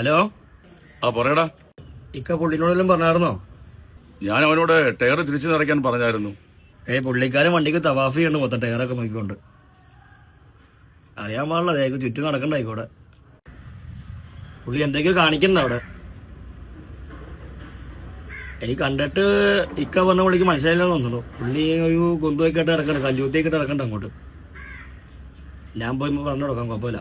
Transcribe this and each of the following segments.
Hello. പറയടാ. ഇക്ക പുള്ളിനോടെല്ലാം പറഞ്ഞായിരുന്നോ? ഞാൻ അവനോട് ടയർ തിരിച്ചു നിറയ്ക്കാൻ പറഞ്ഞായിരുന്നു. പുള്ളിക്കാരൻ വണ്ടിക്ക് തവാഫ് ചെയ്യണ്ട് മൊത്തം ടയറൊക്കെ നോക്കിക്കൊണ്ട്. അറിയാൻ പാടില്ല, അതായത് ചുറ്റും നടക്കണ്ടായിക്കോടെ. പുള്ളി എന്തൊക്കെയോ കാണിക്കണ്ട അവിടെ. എനിക്ക് കണ്ടിട്ട് ഇക്ക പറഞ്ഞ പുള്ളിക്ക് മനസ്സിലായില്ലെന്ന് തോന്നുന്നു. പുള്ളി ഒരു ഗൊന്തുവയ്ക്കായിട്ട് ഇറക്കണ്ട, കല്ലൂത്തേക്കിട്ട് ഇറക്കണ്ട അങ്ങോട്ട്. ഞാൻ പോയി പറഞ്ഞു കൊടുക്കാം, കുഴപ്പമില്ല.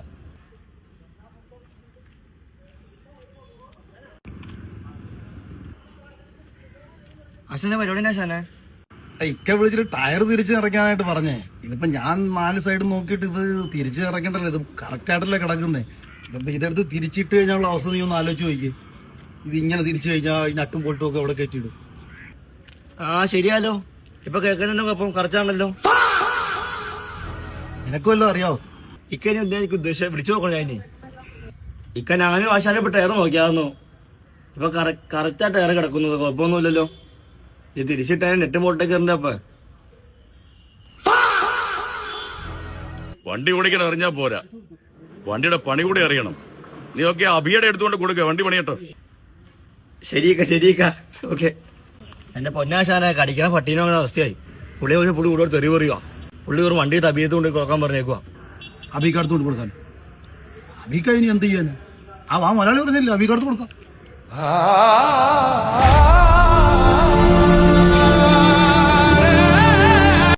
അച്ഛനെ പരിപാടി അച്ഛനെ ഇക്ക വിളിച്ചിട്ട് ടയർ തിരിച്ച് നിറയ്ക്കാനായിട്ട് പറഞ്ഞേ. ഇതിപ്പോ ഞാൻ 4 സൈഡ് നോക്കിയിട്ട് ഇത് തിരിച്ച് നിറയ്ക്കണ്ടല്ലോ, ഇത് കറക്റ്റ് ആയിട്ടല്ലേ കിടക്കുന്നേ. ഇതിപ്പോ ഇതെടുത്ത് തിരിച്ചിട്ട് കഴിഞ്ഞാൽ അവസ്ഥ നീ ഒന്ന് ആലോചിച്ച് നോക്കി. ഇത് ഇങ്ങനെ തിരിച്ചു കഴിഞ്ഞാൽ ഈ നട്ടും പൊട്ടും ഒക്കെ അവിടെ കയറ്റിയിടും. ശരിയാലോ. ഇപ്പൊ കേൾക്കണല്ലോ, അപ്പം കറച്ചാണല്ലോ. നിനക്കും വല്ലതും അറിയാവോ? ഇക്ക എനിക്ക് ഉദ്ദേശിച്ച വിളിച്ചു നോക്കണം ഞാൻ. ഇക്ക ഞാനും ആശാനെ ഇപ്പൊ ടയർ നോക്കിയായിരുന്നു. ഇപ്പൊ കറക്റ്റാ ടയർ കിടക്കുന്നത്, കുഴപ്പമൊന്നുമില്ലല്ലോ. ഇത് തിരിച്ചിട്ടാണ് നെറ്റ് മോട്ടേക്ക് കയറിന്റെ. അപ്പൊ വണ്ടി ഓടിക്കാൻ അറിഞ്ഞാ പോരാ, വണ്ടിയുടെ പണി കൂടി അറിയണം. നീ ഒക്കെ അഭിയുടെ എടുത്തുകൊണ്ട് കൊടുക്കുക, വണ്ടി പണിയട്ടോ. ശരിക്ക. ഓക്കെ. എന്റെ പൊന്നാശാനെ കടിക്കണ പട്ടീനോ അങ്ങനെ അവസ്ഥയായി. പുള്ളി കൂടെ തെറി പറയുക. പുള്ളി ഒരു വണ്ടി തബീയത്ത് കൊണ്ട് കൊടുക്കാൻ പറഞ്ഞേക്കുക. അബിക്ക് അടുത്തോണ്ട് കൊടുക്കാൻ. അബിക്ക ഇനി എന്ത് ചെയ്യാൻ? ആ മലയാളി പറഞ്ഞില്ല, അബിക്ക് അടുത്ത് കൊടുക്കാം.